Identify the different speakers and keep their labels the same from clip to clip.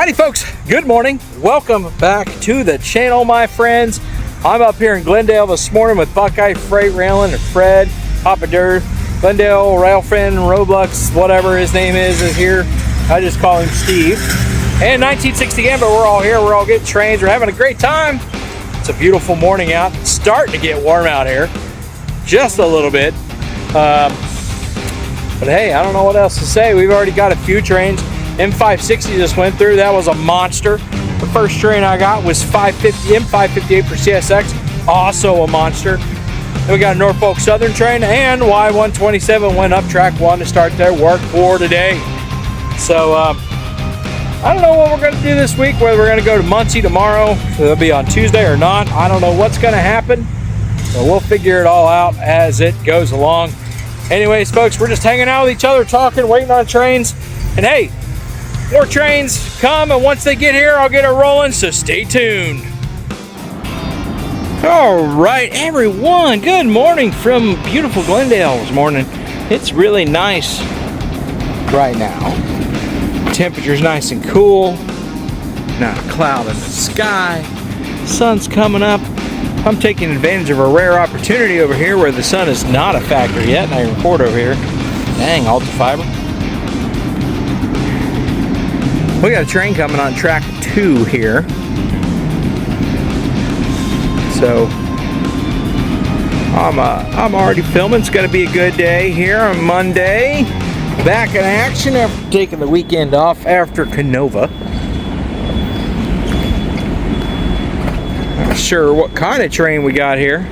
Speaker 1: Howdy folks, good morning. Welcome back to the channel, my friends. I'm up here in Glendale this morning with Buckeye Freight Railing and Fred, Papa Dirt, Glendale, Railfin, Roblox, whatever his name is here. I just call him Steve. And 1960 Gambler, we're all here, we're all getting trains, we're having a great time. It's a beautiful morning out. It's starting to get warm out here, just a little bit. But hey, I don't know what else to say. We've already got a few trains. M560 just went through. That was a monster. The first train I got was M558 for CSX, also a monster. Then we got a Norfolk Southern train, and Y127 went up track 1 to start their work for today. So I don't know what we're going to do this week, whether we're going to go to Muncie tomorrow, so it'll be on Tuesday or not. I don't know what's going to happen, so we'll figure it all out as it goes along. Anyways, folks, we're just hanging out with each other, talking, waiting on trains. And hey, more trains come, and once they get here, I'll get it rolling, so stay tuned. All right, everyone, good morning from beautiful Glendale this morning. It's really nice right now. Temperature's nice and cool. Not a cloud in the sky. Sun's coming up. I'm taking advantage of a rare opportunity over here where the sun is not a factor yet, and I can record over here. Dang, Ultra Fiber. We got a train coming on track 2 here. So I'm already filming. It's gonna be a good day here on Monday. Back in action after taking the weekend off after Canova. Not sure what kind of train we got here.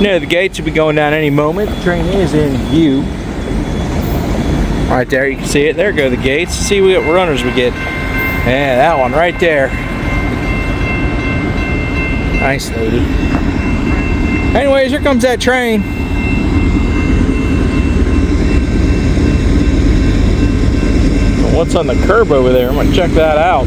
Speaker 1: Near the gates will be going down any moment. The train is in view. Right there, you can see it. There go the gates. See what runners we get. Yeah, that one right there. Nice lady. Anyways, here comes that train. What's on the curb over there? I'm gonna check that out.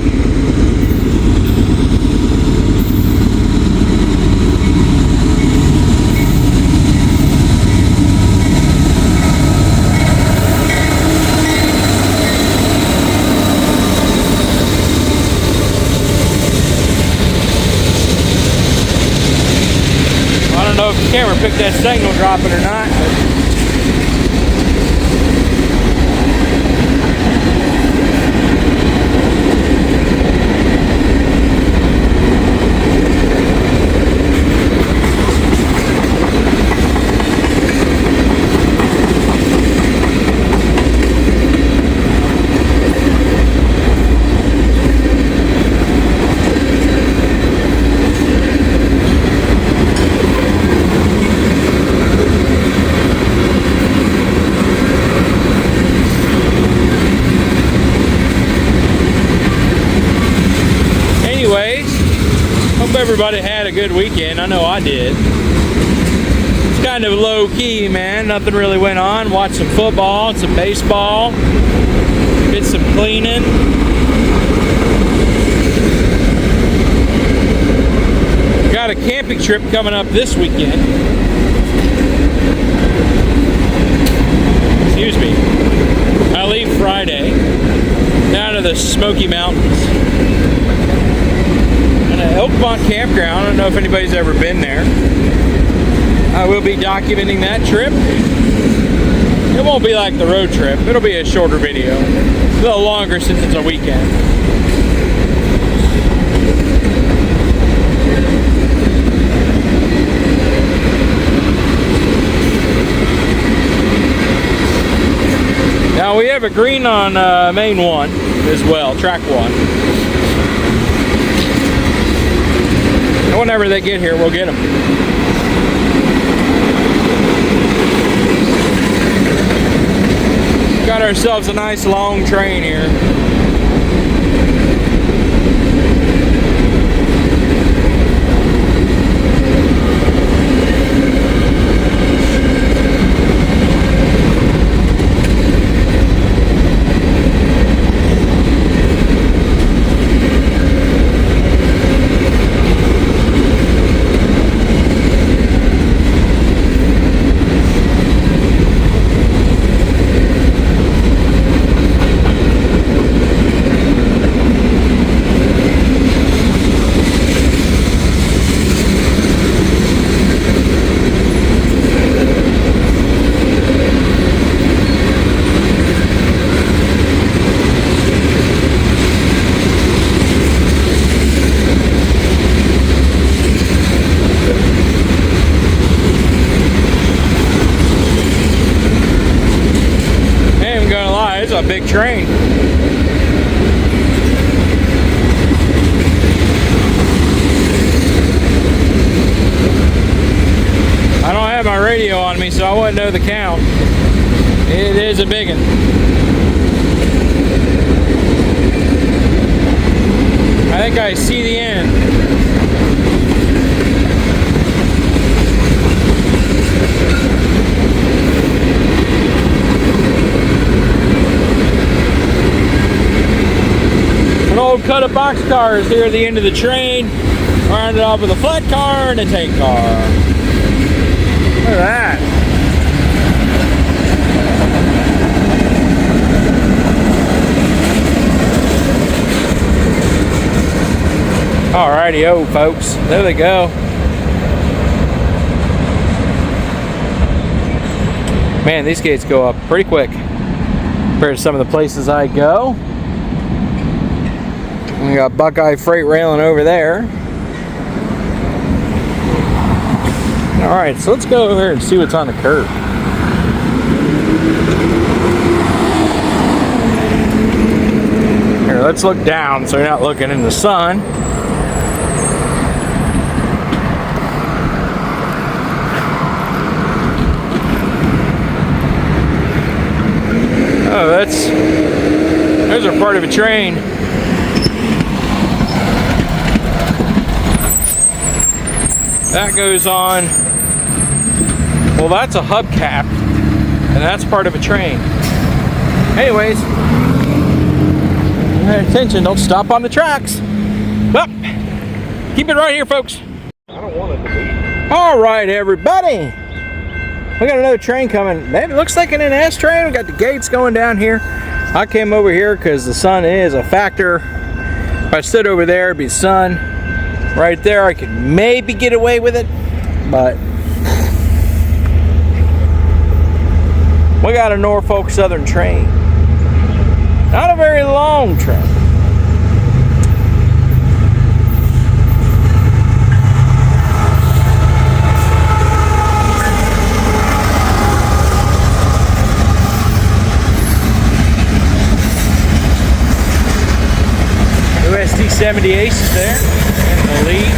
Speaker 1: I don't know if the camera picked that signal dropping or not, but everybody had a good weekend. I know I did. It's kind of low key, man. Nothing really went on. Watched some football, some baseball, did some cleaning. Got a camping trip coming up this weekend. Excuse me. I leave Friday down to the Smoky Mountains. Oakmont Campground. I don't know if anybody's ever been there. I will be documenting that trip. It won't be like the road trip. It'll be a shorter video. A little longer since it's a weekend. Now we have a green on main 1 as well, track 1. Whenever they get here, we'll get them. Got ourselves a nice long train here. know the count. It is a big one. I think I see the end. An old cut of boxcars here at the end of the train. Rounded off with a flat car and a tank car. Look at that. Alrighty-o, folks. There they go. Man, these gates go up pretty quick compared to some of the places I go. We got Buckeye freight railing over there. Alright, so let's go over here and see what's on the curb. Here, let's look down so you're not looking in the sun. Oh, those are part of a train. That goes on. Well, that's a hubcap, and that's part of a train. Anyways, pay attention, don't stop on the tracks. Well, keep it right here, folks. I don't want it to be. All right, everybody. We got another train coming. Maybe it looks like an NS train. We got the gates going down here. I came over here because the sun is a factor. If I stood over there, it'd be sun. Right there, I could maybe get away with it, but we got a Norfolk Southern train. Not a very long train. USD 78 is there in the lead.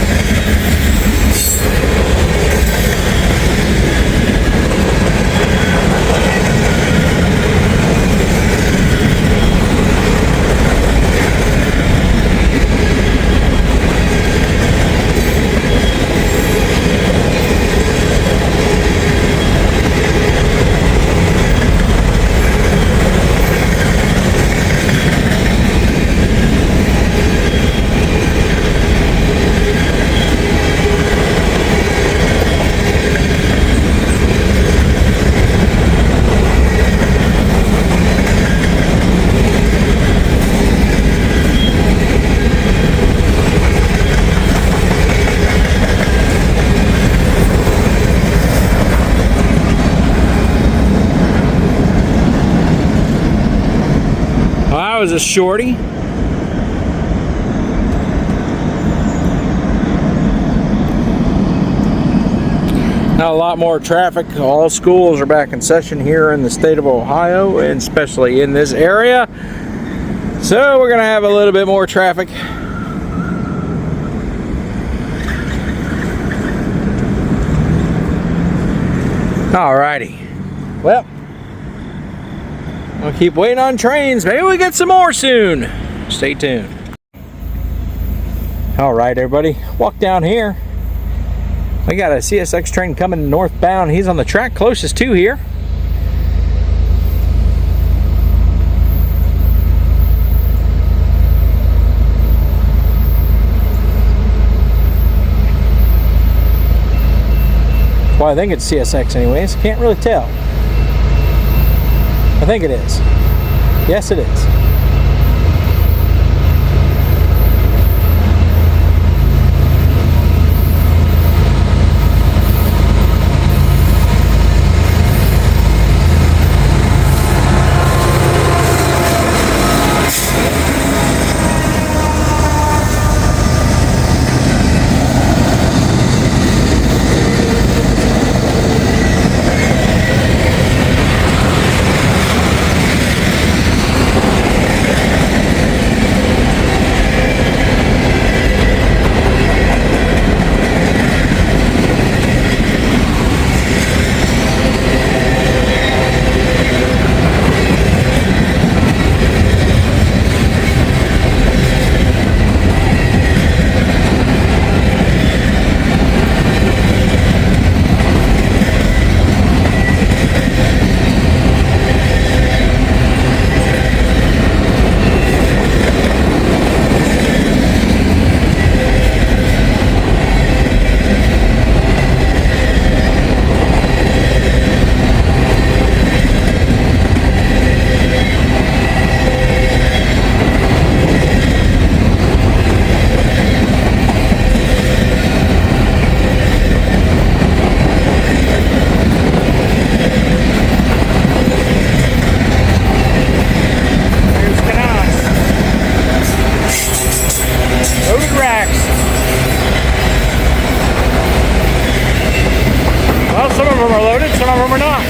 Speaker 1: That was a shorty. Not a lot more traffic. All schools are back in session here in the state of Ohio, and especially in this area. So we're gonna have a little bit more traffic. Alrighty. Well, we'll keep waiting on trains. Maybe we get some more soon. Stay tuned. Alright, everybody. Walk down here. We got a CSX train coming northbound. He's on the track closest to here. Well, I think it's CSX anyways. Can't really tell. I think it is. Yes, it is. Loaded racks. Well, some of them are loaded, some of them are not.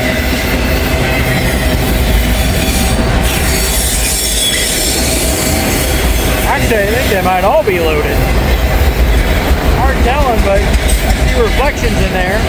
Speaker 1: Actually, I think they might all be loaded. Hard telling, but I see reflections in there.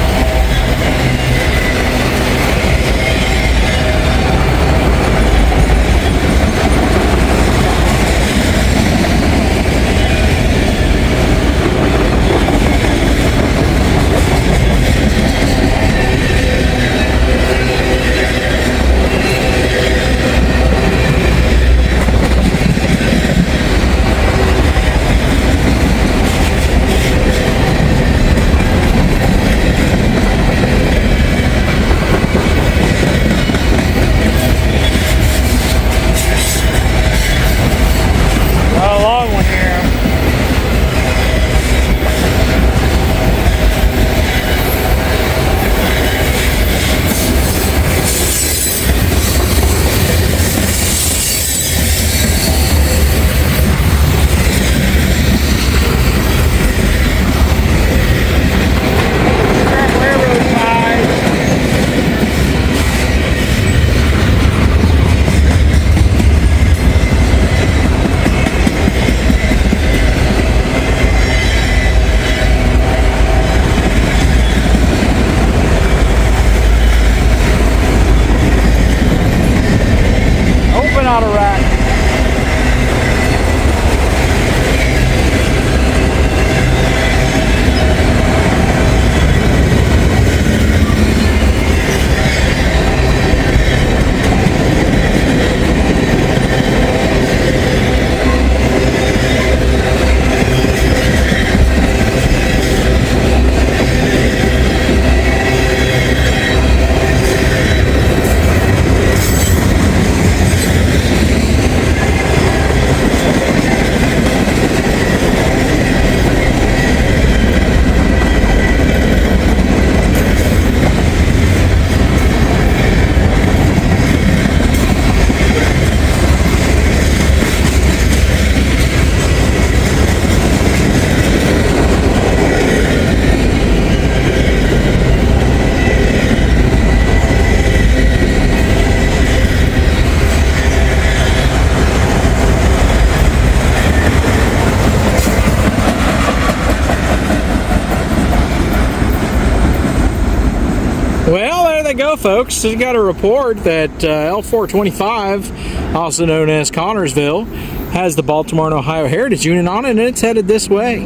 Speaker 1: Well, there they go, folks. We got a report that L425, also known as Connorsville, has the Baltimore and Ohio Heritage Unit on it, and it's headed this way.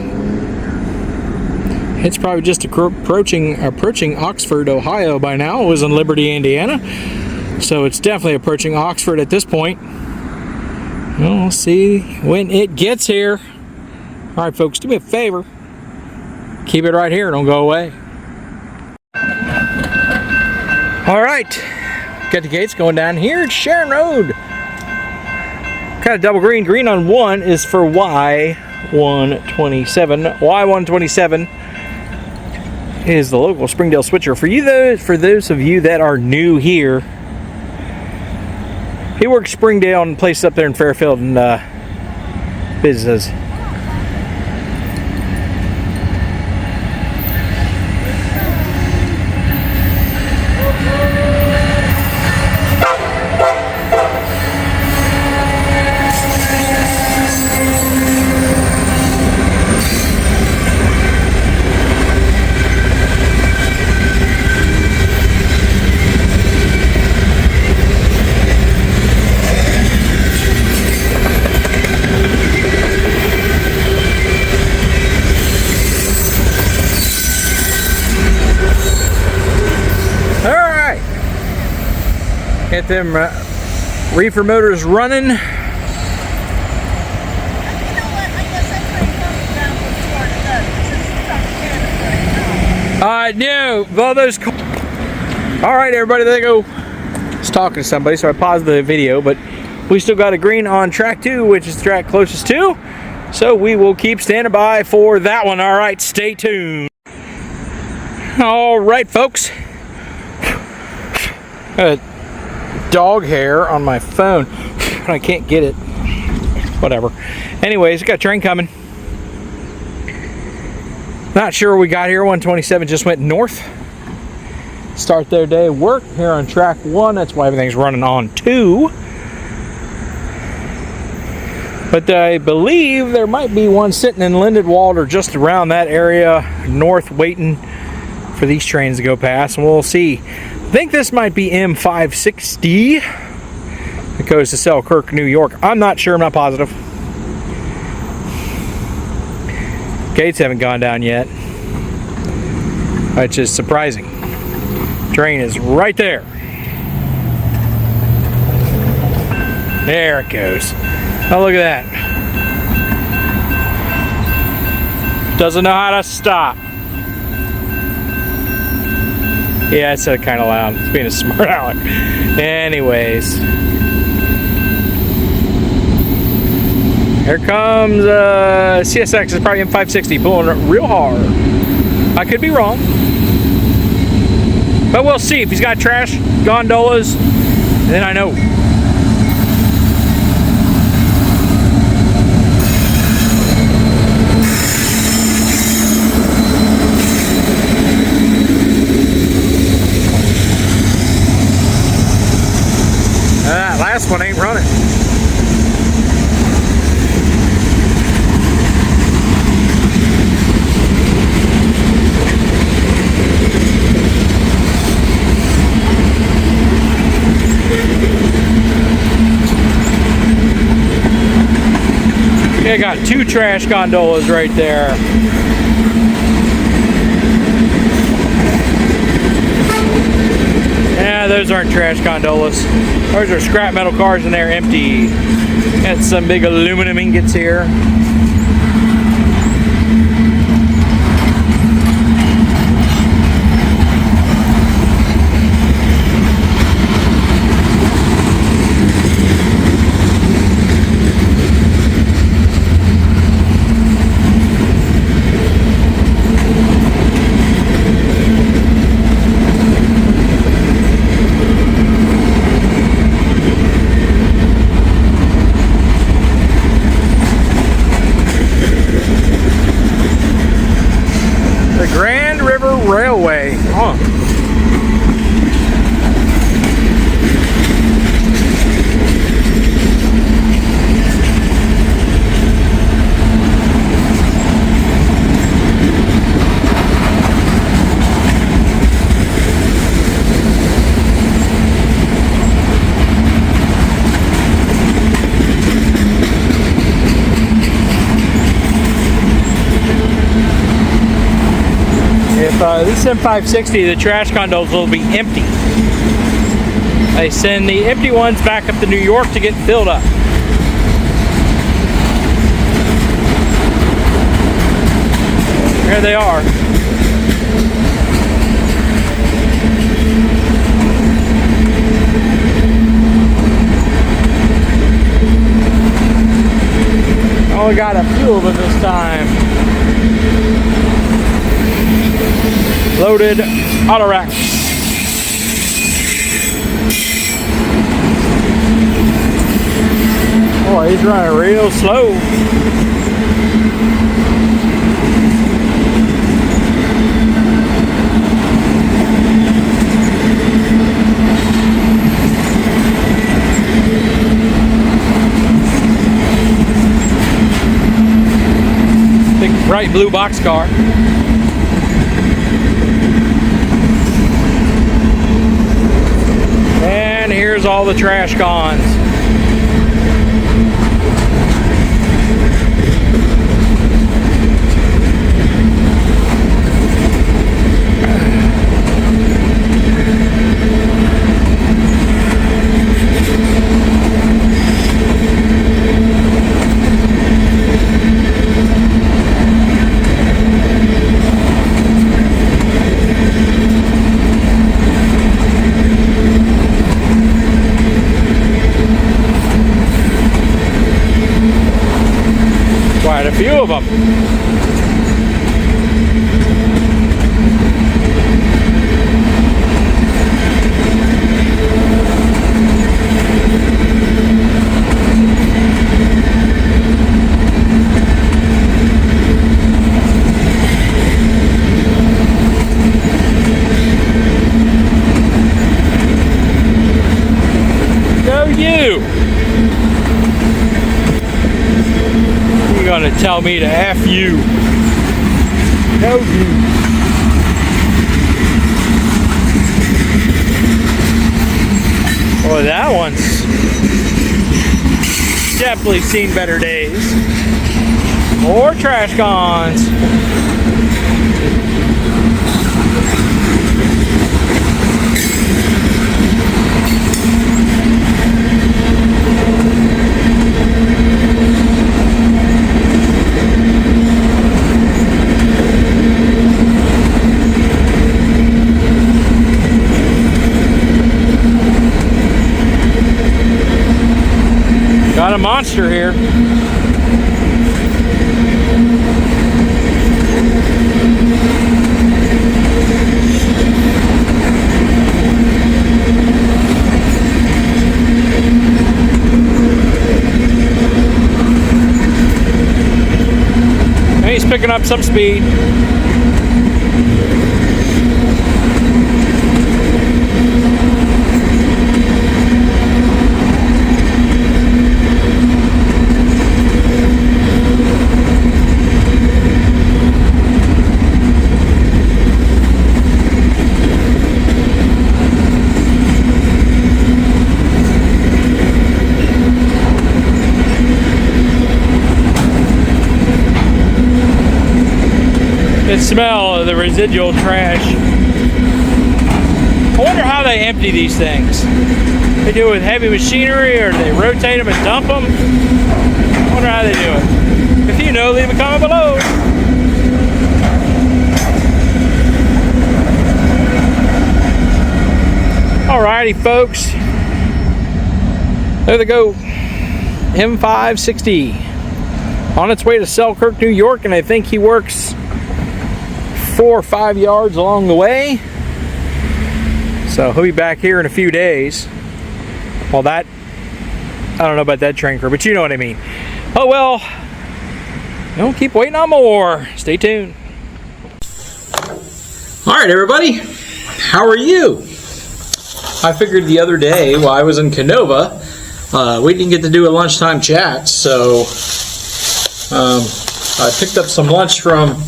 Speaker 1: It's probably just approaching Oxford, Ohio by now. It was in Liberty, Indiana, so it's definitely approaching Oxford at this point. Well, we'll see when it gets here. All right, folks, do me a favor. Keep it right here. Don't go away. All right, got the gates going down here at Sharon Road. Kind of double green. Green on 1 is for Y127. Y127 is the local Springdale switcher. For those of you that are new here, he works Springdale and places up there in Fairfield and businesses. Get them reefer motors running. No, all those. All right, everybody, there they go. I was talking to somebody, so I paused the video, but we still got a green on track 2, which is the track closest to. So we will keep standing by for that one. All right, stay tuned. All right, folks. Dog hair on my phone. I can't get it. Whatever. Anyways, got a train coming. Not sure we got here. 127 just went north. Start their day of work here on track 1. That's why everything's running on 2. But I believe there might be one sitting in Lindenwald or just around that area north waiting for these trains to go past, and we'll see. I think this might be M560. It goes to Selkirk, New York. I'm not sure. I'm not positive. Gates haven't gone down yet, which is surprising. Train is right there. There it goes. Oh, look at that. Doesn't know how to stop. Yeah, I said it kind of loud. It's being a smart aleck. Anyways. Here comes CSX. Is probably M560 pulling real hard. I could be wrong. But we'll see. If he's got trash gondolas, then I know. That last one ain't running. I got 2 trash gondolas right there. Yeah, those aren't trash gondolas. Those are scrap metal cars and they're empty. Got some big aluminum ingots here. Railway. Oh. This M560, the trash gondolas will be empty. They send the empty ones back up to New York to get filled up. Here they are. Only got a few of them this time. Loaded auto rack. Boy, he's running real slow. Big bright blue boxcar. And here's all the trash cons. me to F you. No you. Boy, that one's definitely seen better days. More trash cans. Got a monster here. And he's picking up some speed. The smell of the residual trash. I wonder how they empty these things. They do it with heavy machinery, or do they rotate them and dump them? I wonder how they do it. If you know, leave a comment below. Alrighty, folks. There they go. M560 on its way to Selkirk, New York, and I think he works 4 or 5 yards along the way. So he'll be back here in a few days. Well, that, I don't know about that train crew, but you know what I mean. Oh well, don't keep waiting on more. Stay tuned. All right, everybody, how are you? I figured the other day while I was in Canova, we didn't get to do a lunchtime chat, so I picked up some lunch from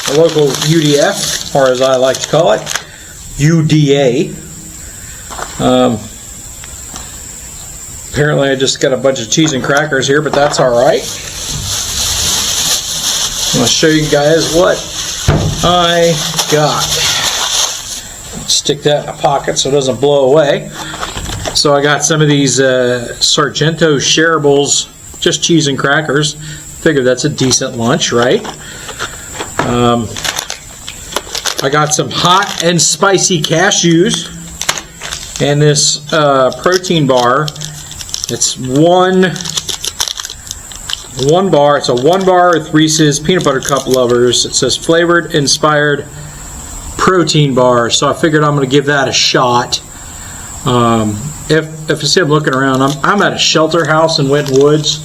Speaker 1: a local UDF, or as I like to call it, UDA. Apparently I just got a bunch of cheese and crackers here, but that's alright. I'm going to show you guys what I got. Stick that in a pocket so it doesn't blow away. So I got some of these Sargento shareables, just cheese and crackers. Figured that's a decent lunch, right? I got some hot and spicy cashews and this protein bar. It's one bar. It's a 1 bar with Reese's Peanut Butter Cup Lovers. It says flavored inspired protein bar. So I figured I'm going to give that a shot. If you see I'm looking around, I'm at a shelter house in Winton Woods.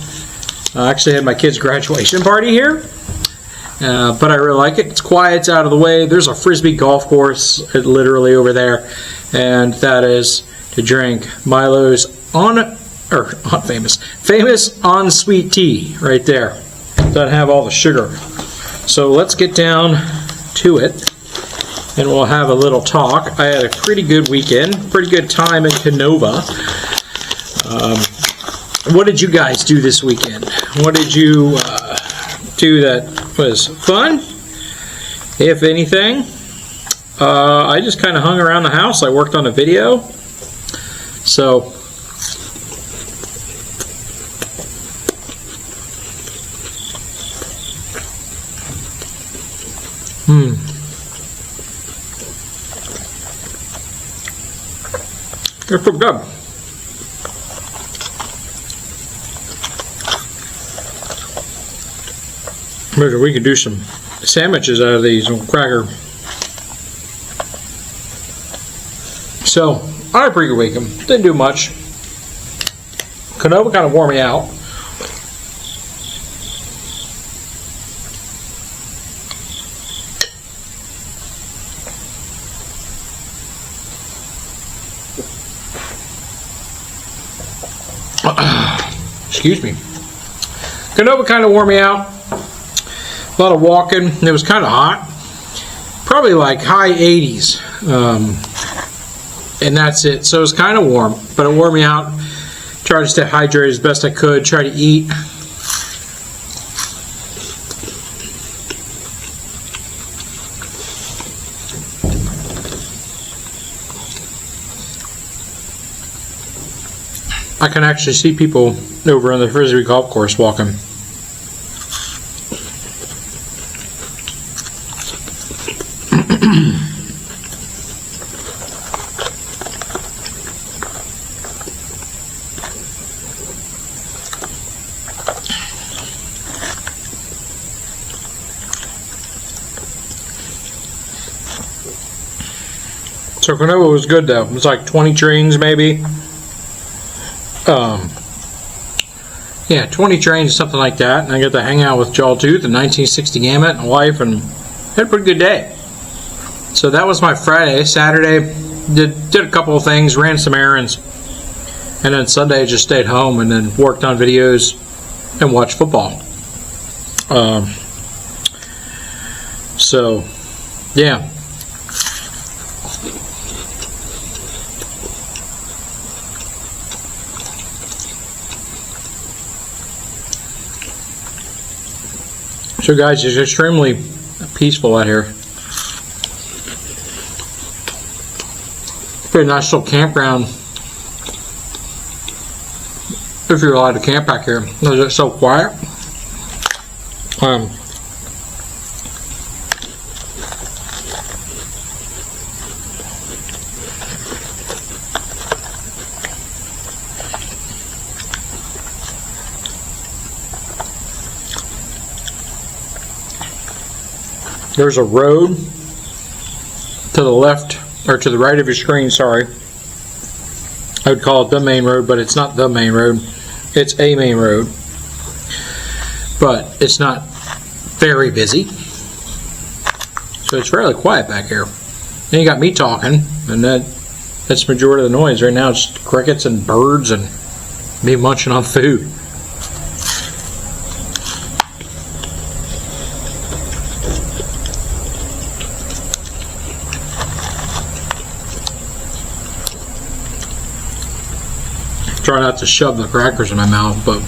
Speaker 1: I actually had my kid's graduation party here. But I really like it. It's quiet, it's out of the way. There's a Frisbee golf course literally over there, and that is to drink Milo's famous on sweet tea right there. Doesn't have all the sugar. So let's get down to it, and we'll have a little talk. I had a pretty good weekend, pretty good time in Canova. What did you guys do this weekend? What did you do that was fun, if anything? I just kind of hung around the house. I worked on a video. So they're pretty good. Maybe we could do some sandwiches out of these on cracker. So, I had a pretty good weekend. Didn't do much. Canova kind of wore me out. Excuse me. Canova kind of wore me out. A lot of walking. It was kind of hot. Probably like high 80s. And that's it. So it was kind of warm, but it wore me out. Tried to stay hydrated as best I could. Try to eat. I can actually see people over on the Frisbee golf course walking. So Canoa was good though. It was like 20 trains maybe. Yeah, 20 trains, something like that. And I got to hang out with Jawtooth and 1960 Gamut and wife, and had a pretty good day. So that was my Friday. Saturday, did a couple of things, ran some errands, and then Sunday just stayed home and then worked on videos and watched football. So, yeah. So guys, it's extremely peaceful out here. Pretty nice little campground. If you're allowed to camp back here. It's so quiet. There's a road to the left, or to the right of your screen, sorry. I would call it the main road, but it's not the main road. It's a main road. But it's not very busy. So it's fairly quiet back here. Then you got me talking, and that's the majority of the noise. Right now it's crickets and birds and me munching on food. Try not to shove the crackers in my mouth, but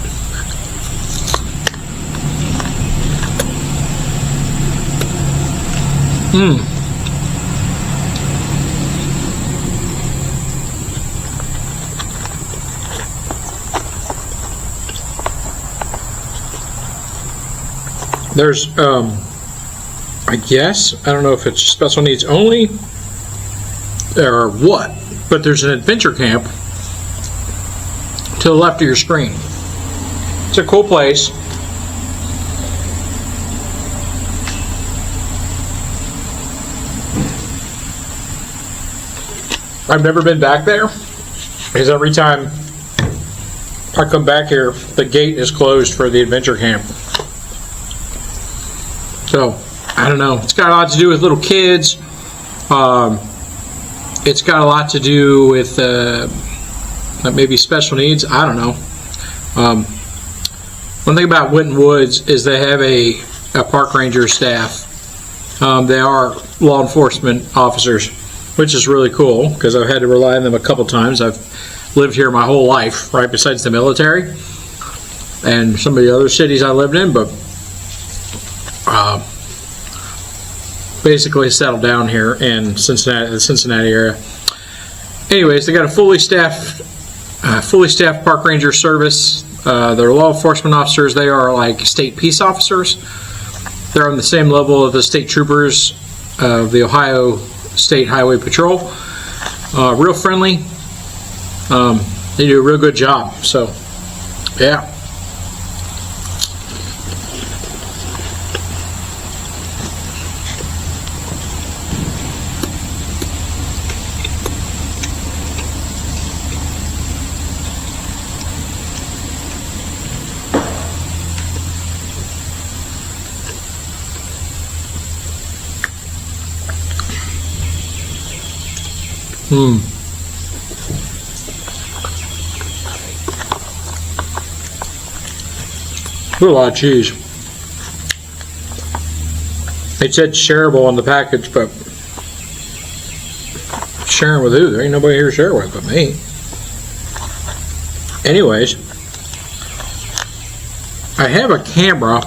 Speaker 1: there's I guess, I don't know if it's special needs only or what, but there's an adventure camp to the left of your screen. It's a cool place. I've never been back there, because every time I come back here, the gate is closed for the adventure camp. So, I don't know. It's got a lot to do with little kids. It's got a lot to do with maybe special needs. I don't know. One thing about Winton Woods is they have a park ranger staff. They are law enforcement officers, which is really cool because I've had to rely on them a couple times. I've lived here my whole life, right besides the military and some of the other cities I lived in, but basically settled down here in Cincinnati, the Cincinnati area. Anyways, they got a fully staffed park ranger service. They're law enforcement officers. They are like state peace officers. They're on the same level of the state troopers of the Ohio State Highway Patrol. Real friendly. They do a real good job. So, yeah. A lot of cheese. It said shareable on the package, but sharing with who? There ain't nobody here to share with but me. Anyways, I have a camera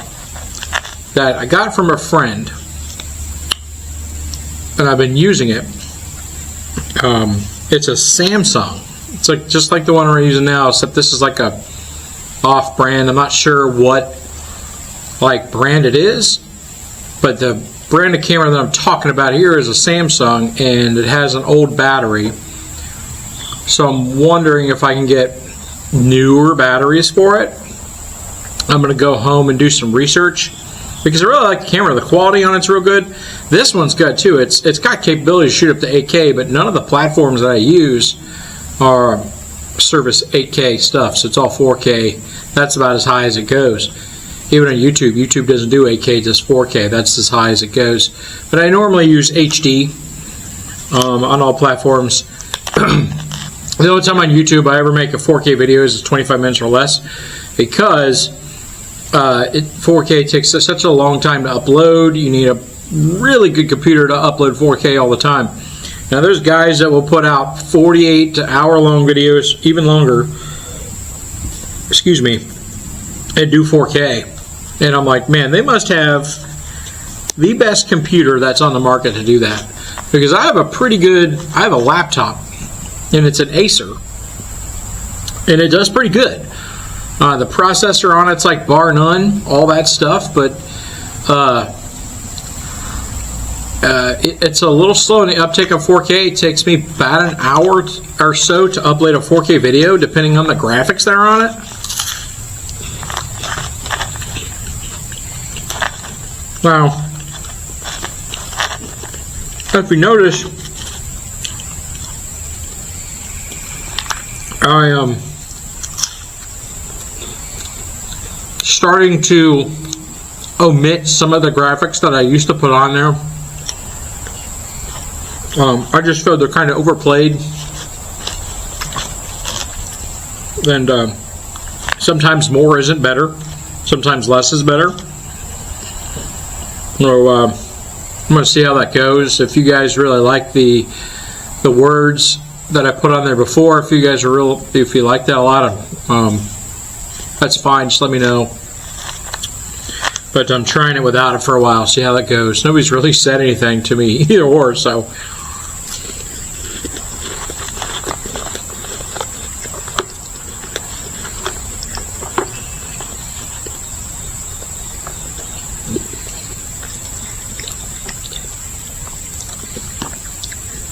Speaker 1: that I got from a friend, and I've been using it. It's a Samsung. It's like just like the one we're using now, except this is like a off-brand. I'm not sure what like brand it is, but the brand of camera that I'm talking about here is a Samsung, and it has an old battery. So I'm wondering if I can get newer batteries for it. I'm going to go home and do some research, because I really like the camera. The quality on it's real good. This one's good too. It's got capability to shoot up to 8K, but none of the platforms that I use are service 8K stuff, so it's all 4K. That's about as high as it goes. Even on YouTube doesn't do 8K, just 4K. That's as high as it goes. But I normally use HD on all platforms. The only time on YouTube I ever make a 4K video is 25 minutes or less, because 4K takes such a long time to upload. You need a really good computer to upload 4K all the time. Now there's guys that will put out 48 hour long videos, even longer, excuse me, and do 4K. And I'm like, man, they must have the best computer that's on the market to do that. Because I have a laptop, and it's an Acer, and it does pretty good. The processor on it's like bar none, all that stuff, but it's a little slow in the uptake of 4K. It takes me about an hour or so to upload a 4K video, depending on the graphics that are on it. Now, if you notice, I am starting to omit some of the graphics that I used to put on there. I just feel they're kind of overplayed, and sometimes more isn't better, sometimes less is better. So I'm going to see how that goes. If you guys really like the words that I put on there before, if you guys are if you like that a lot, that's fine. Just let me know. But I'm trying it without it for a while. See how that goes. Nobody's really said anything to me either or, so.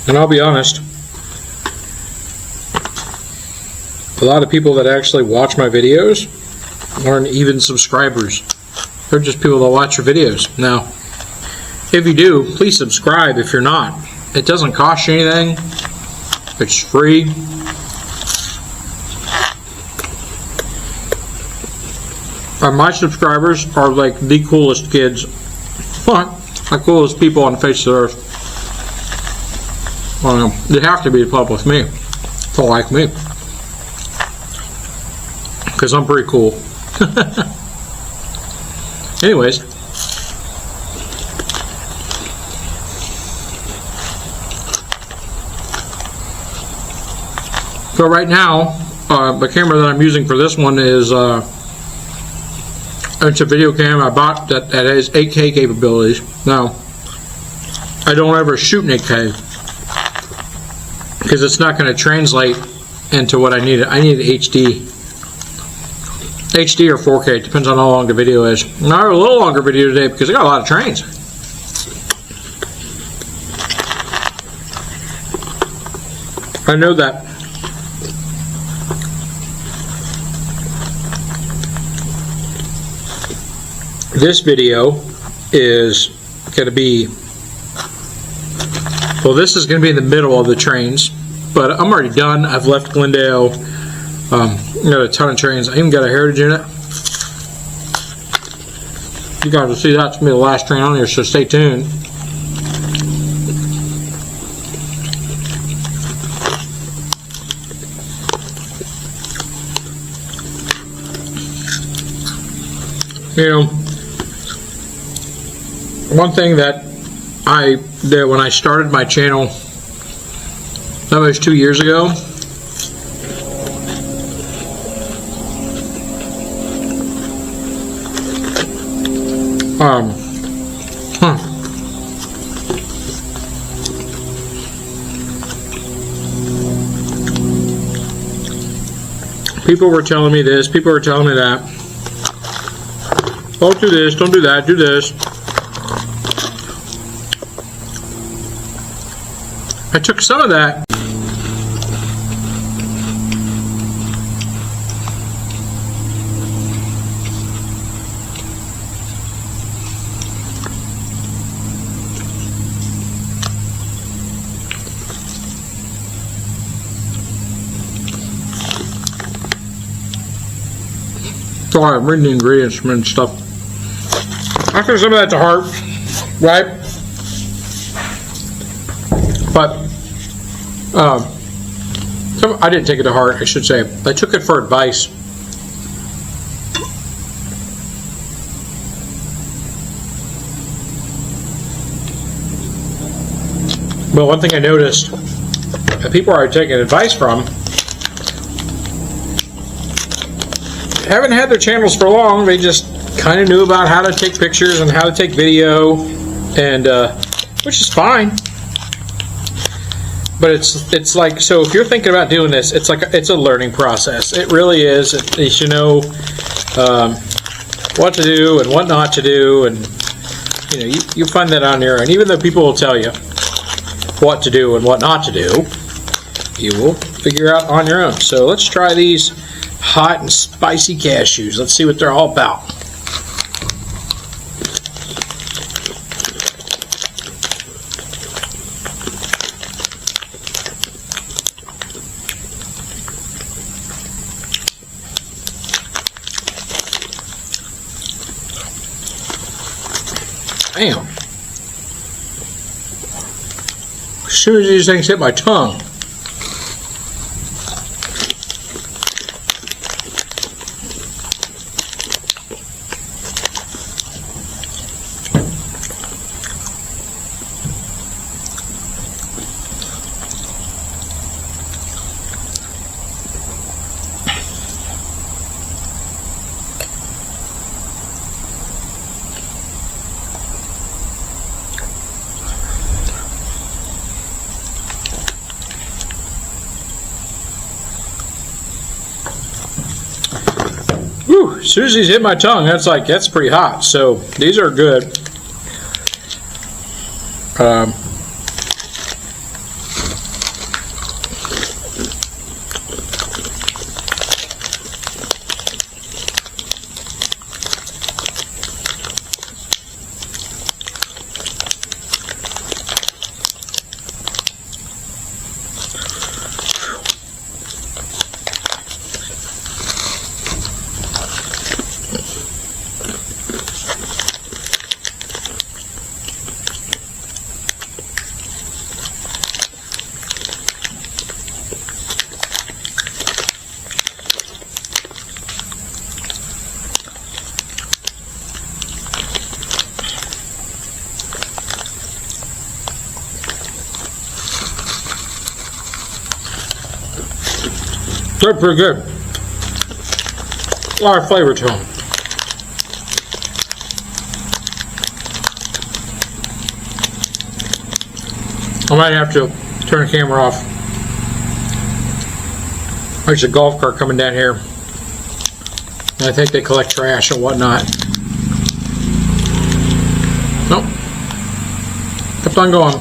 Speaker 1: And I'll be honest, a lot of people that actually watch my videos aren't even subscribers. They're just people that watch your videos. Now, if you do, please subscribe. If you're not, it doesn't cost you anything. It's free. My subscribers are like the coolest kids, the coolest people on the face of the earth. They have to be in love with me to like me, because I'm pretty cool. Anyways, so right now, the camera that I'm using for this one is it's a video camera I bought that has 8K capabilities. Now, I don't ever shoot in 8K, because it's not going to translate into what I need. I need HD or 4K, depends on how long the video is. And I have a little longer video today because I got a lot of trains. I know that this video is going to be, well, this is going to be in the middle of the trains, but I'm already done. I've left Glendale. Got a ton of trains. I even got a Heritage in it. You guys will see that's going to be the last train on here, so stay tuned. You know, one thing that I did when I started my channel almost 2 years ago, people were telling me this, people were telling me that. Don't do this, don't do that, do this. I took some of that so I'm reading the ingredients and stuff. I took some of that to heart, right? But I didn't take it to heart, I should say. I took it for advice. Well, one thing I noticed, the people I taking advice from haven't had their channels for long. They just kind of knew about how to take pictures and how to take video, and which is fine. But it's like, so if you're thinking about doing this, it's like it's a learning process. It really is. You should know what to do and what not to do, and you find that on your own. Even though people will tell you what to do and what not to do, you will figure out on your own. So let's try these hot and spicy cashews. Let's see what they're all about. Damn. As soon as these things hit my tongue, as soon as these hit my tongue, that's pretty hot. So these are good. They're pretty good. A lot of flavor to them. I might have to turn the camera off. There's a golf cart coming down here. And I think they collect trash and whatnot. Nope. Kept on going.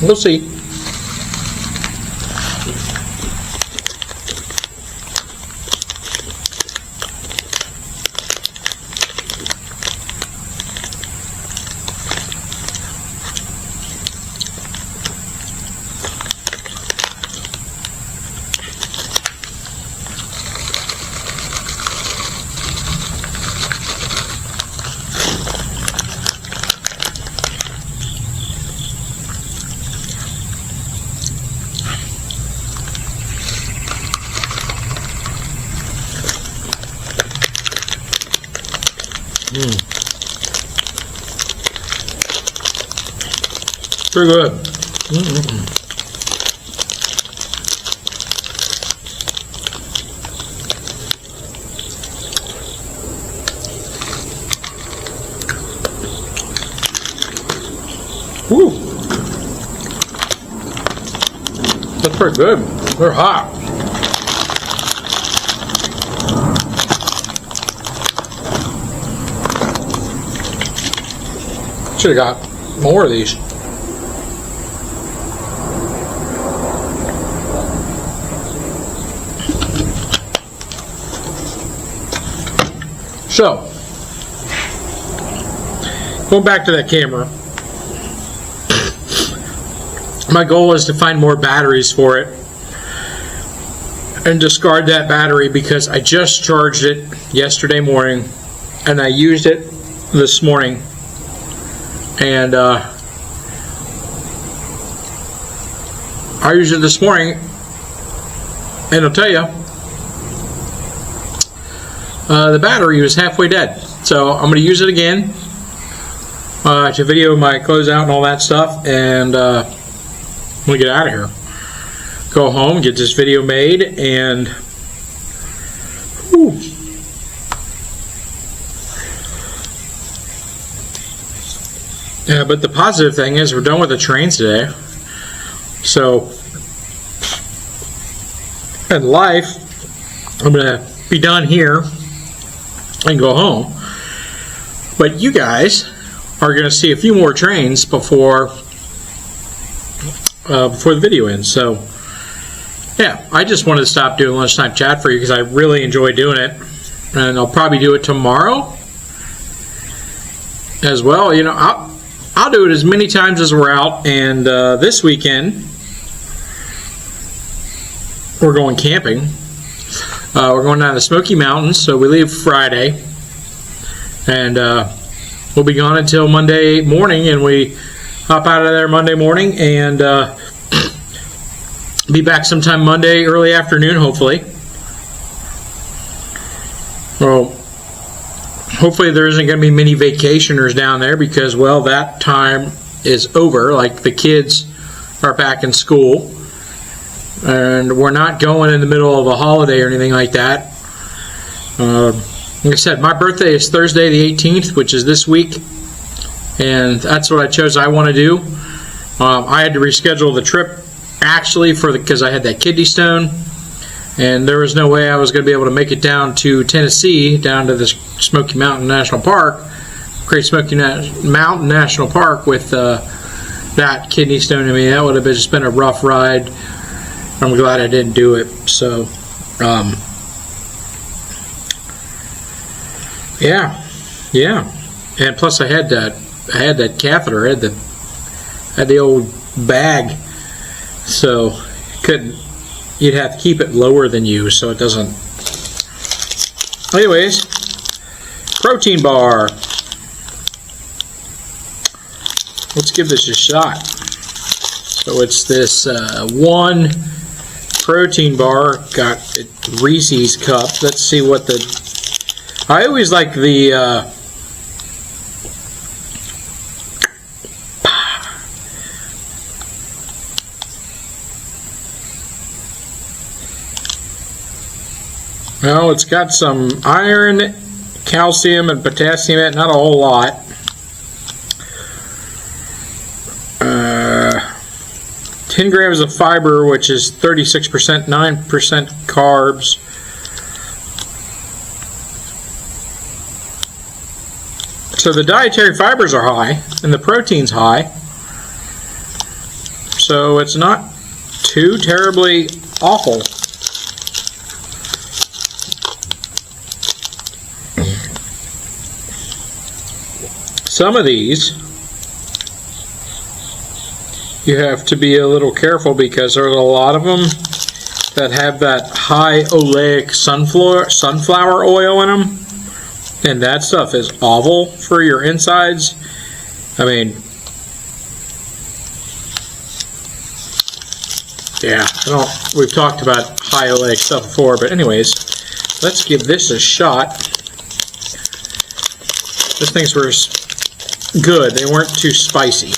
Speaker 1: We'll see. Pretty good. Woo. That's pretty good. They're hot. Should have got more of these. So, going back to that camera, my goal is to find more batteries for it and discard that battery because I just charged it yesterday morning and I used it this morning, and I used it this morning, and I'll tell you, the battery was halfway dead. So I'm going to use it again to video my closeout and all that stuff, and I'm going to get out of here. Go home, get this video made, and whew. Yeah, but the positive thing is we're done with the trains today. So in life, I'm going to be done here and go home. But you guys are going to see a few more trains before the video ends. So yeah, I just wanted to stop doing lunchtime chat for you because I really enjoy doing it, and I'll probably do it tomorrow as well. You know, I'll do it as many times as we're out, and this weekend we're going camping. We're going down the Smoky Mountains, so we leave Friday, and we'll be gone until Monday morning, and we hop out of there Monday morning and be back sometime Monday early afternoon, hopefully. Well, hopefully there isn't going to be many vacationers down there because, well, that time is over. Like, the kids are back in school, and we're not going in the middle of a holiday or anything like that. Like I said, my birthday is Thursday the 18th, which is this week, and that's what I chose I want to do. I had to reschedule the trip actually because I had that kidney stone, and there was no way I was going to be able to make it down to Tennessee, down to the Smoky Mountain National Park, Great Smoky Mountain National Park, with that kidney stone. I mean, that would have just been a rough ride. I'm glad I didn't do it. So, yeah, and plus I had that catheter. I had the old bag, so you'd have to keep it lower than you so it doesn't. Anyways, protein bar. Let's give this a shot. So it's this one protein bar, got Reese's cups. Let's see what I always like the well, it's got some iron, calcium, and potassium in it, not a whole lot. 10 grams of fiber, which is 36%, 9% carbs. So the dietary fibers are high, and the protein's high. So it's not too terribly awful. Some of these you have to be a little careful because there are a lot of them that have that high oleic sunflower oil in them, and that stuff is awful for your insides. I mean, yeah, we've talked about high oleic stuff before, but anyways, let's give this a shot. These things were good. They weren't too spicy.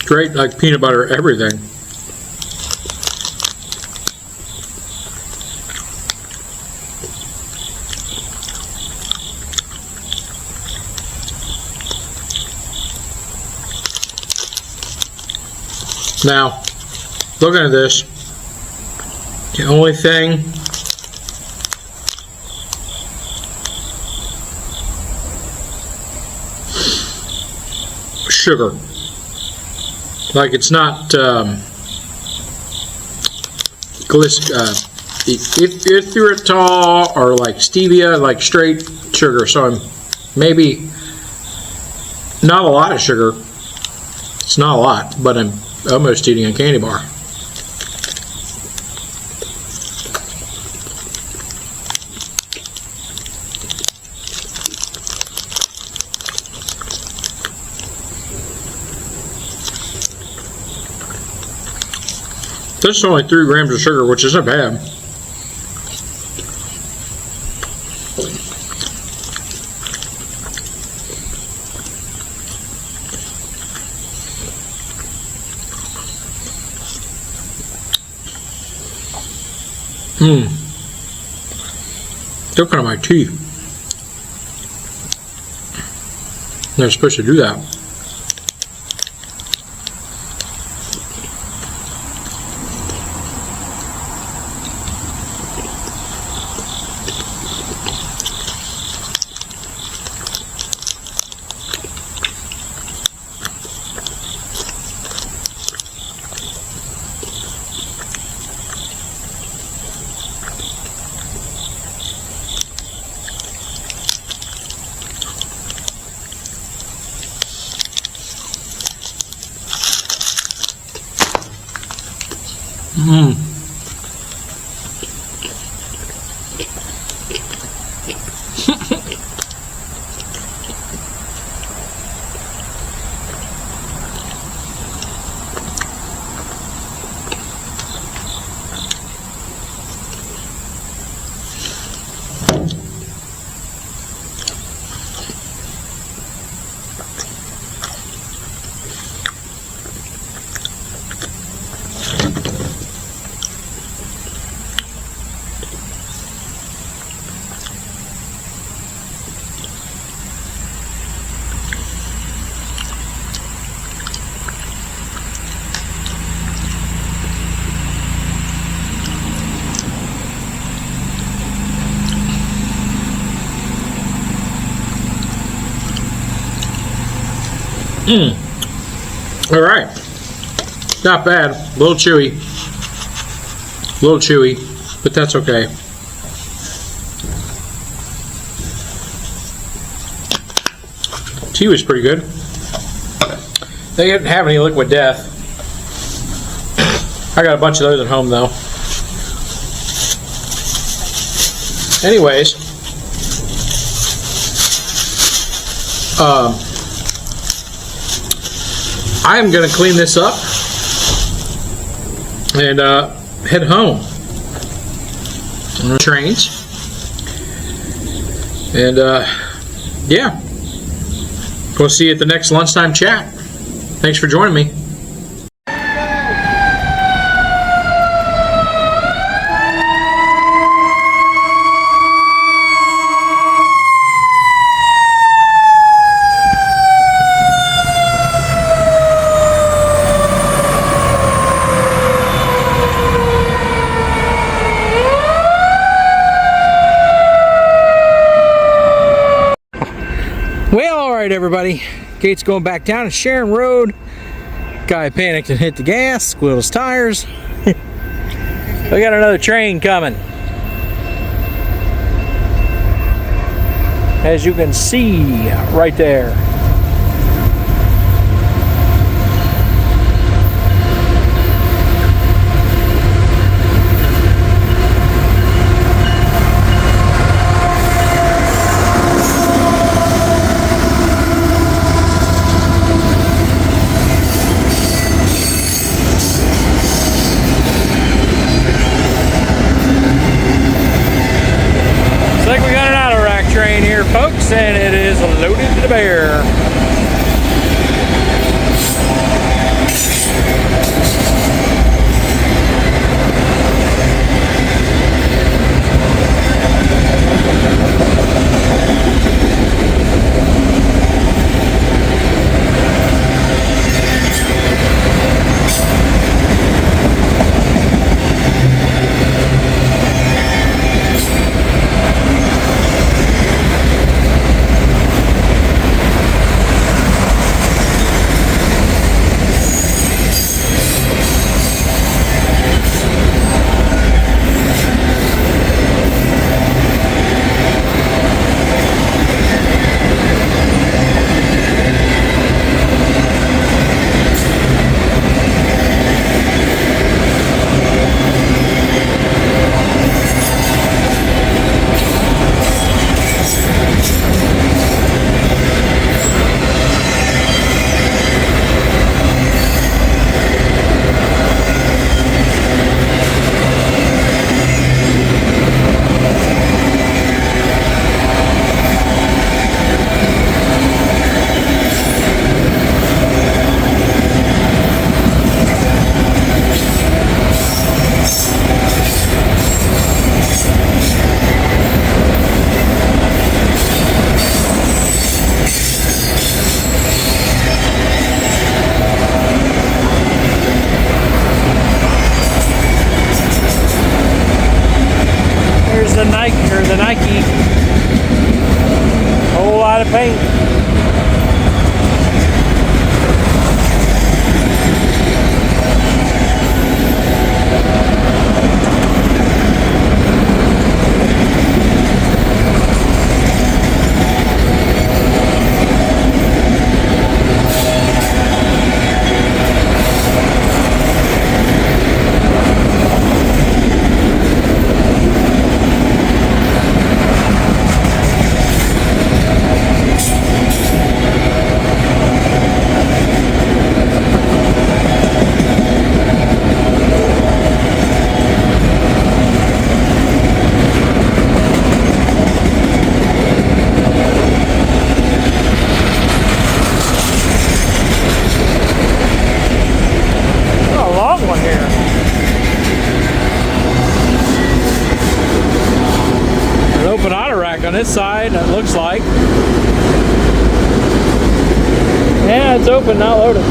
Speaker 1: Great, like peanut butter, everything. Now, looking at this, the only thing sugar. Like it's not erythritol or like stevia, like straight sugar. So I'm maybe not a lot of sugar. It's not a lot, but I'm almost eating a candy bar. This is only 3 grams of sugar, which isn't bad. Still kind of my teeth. They're supposed to do that. All right, not bad. A little chewy, but that's okay. Tea was pretty good. They didn't have any liquid death. I got a bunch of those at home though. Anyways, I am going to clean this up and head home on the trains. And yeah, we'll see you at the next lunchtime chat. Thanks for joining me. Well, alright everybody, gate's going back down to Sharon Road. Guy panicked and hit the gas, squealed his tires. We got another train coming. As you can see right there. It's open, not loaded.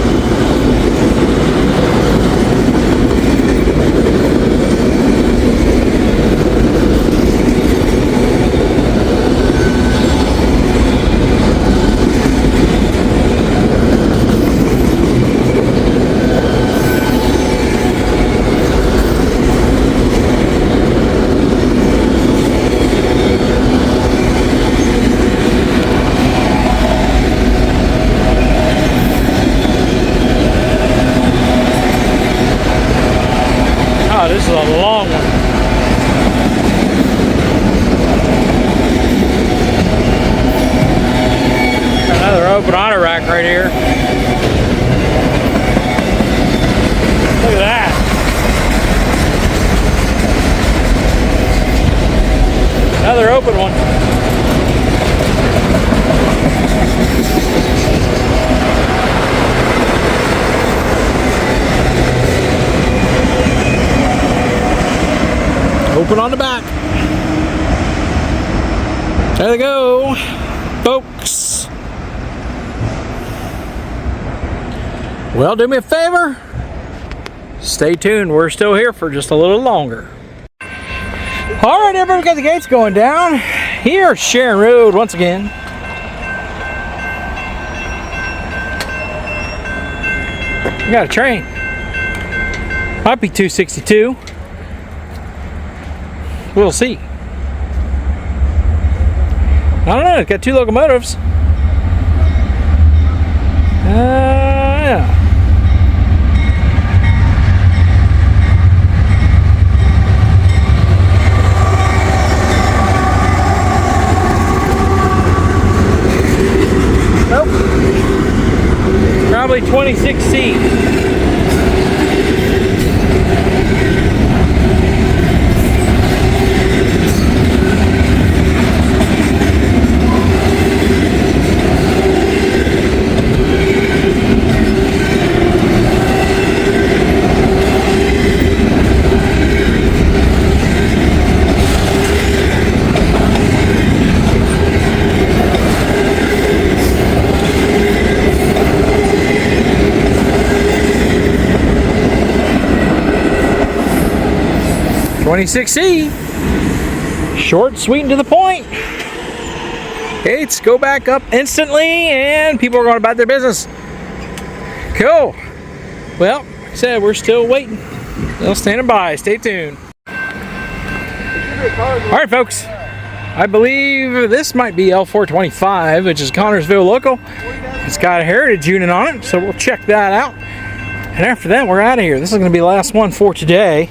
Speaker 1: Oh, this is a long one. Another open auto rack right here. Look at that. Another open one. Open on the back. There they go, folks. Well, do me a favor. Stay tuned. We're still here for just a little longer. All right, everybody, got the gates going down. Here, Sharon Road once again. We got a train. Might be 262. We'll see. I don't know. It's got two locomotives. Yeah. Nope. Probably 26C. .26C, short, sweet, and to the point. Gates go back up instantly, and people are going about their business. Cool. Well, like I said, we're still waiting. Still standing by. Stay tuned. All right, folks. I believe this might be L425, which is Connorsville local. It's got a heritage unit on it, so we'll check that out. And after that, we're out of here. This is going to be the last one for today.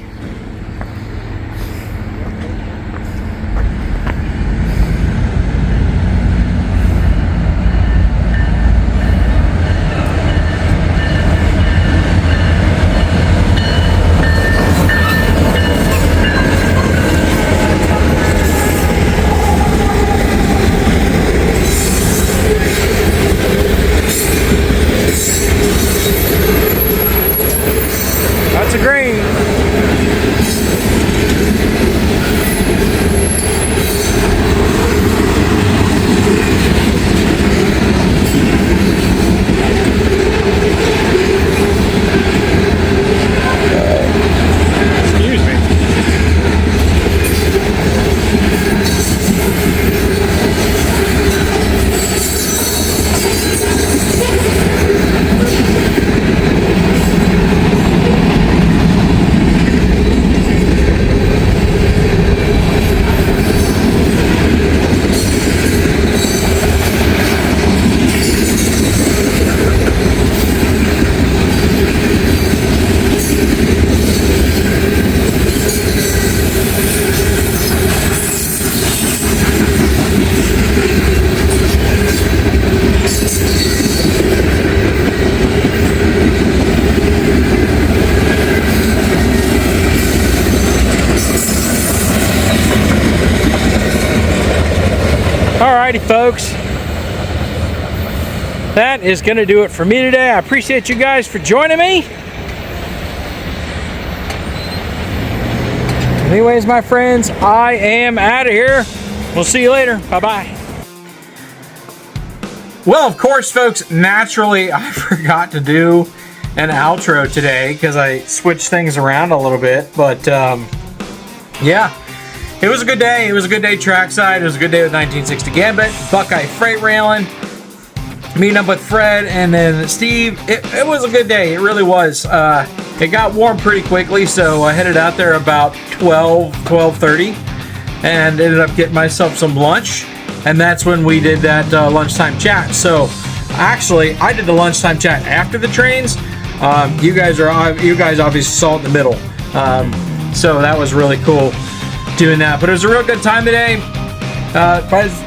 Speaker 1: That's a green. Excuse me. Alrighty, folks, that is going to do it for me today. I appreciate you guys for joining me. Anyways, my friends, I am out of here. We'll see you later. Bye-bye. Well, of course, folks, naturally, I forgot to do an outro today because I switched things around a little bit. But, yeah, it was a good day. It was a good day trackside. It was a good day with 1960 Gambit, Buckeye Freight Railing, meeting up with Fred and then Steve. It was a good day. It really was. It got warm pretty quickly, so I headed out there about 12:30 and ended up getting myself some lunch. And that's when we did that lunchtime chat. So, actually, I did the lunchtime chat after the trains. You guys obviously saw it in the middle. So that was really cool doing that. But it was a real good time today.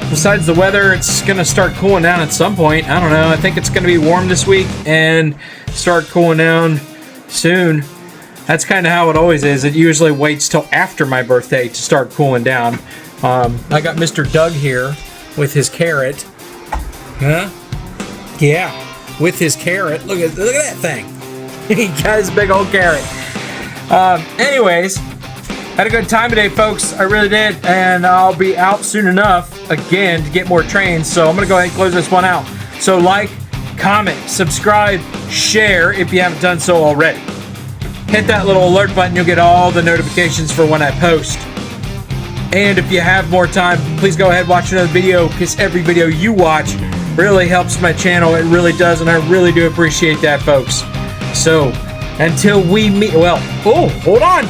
Speaker 1: Besides the weather, it's gonna start cooling down at some point. I don't know. I think it's gonna be warm this week and start cooling down soon. That's kind of how it always is. It usually waits till after my birthday to start cooling down. I got Mr. Doug here with his carrot. Huh? Yeah, with his carrot. Look at that thing. He got his big old carrot. Anyways, had a good time today, folks. I really did, and I'll be out soon enough again to get more trains. So I'm gonna go ahead and close this one out. So like, comment, subscribe, share if you haven't done so already. Hit that little alert button. You'll get all the notifications for when I post. And if you have more time, please go ahead and watch another video, because every video you watch really helps my channel. It really does, and I really do appreciate that, folks. So, until we meet, well, oh, hold on.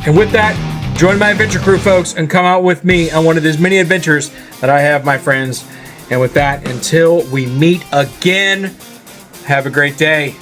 Speaker 1: And with that, join my adventure crew, folks, and come out with me on one of these many adventures that I have, my friends. And with that, until we meet again, have a great day.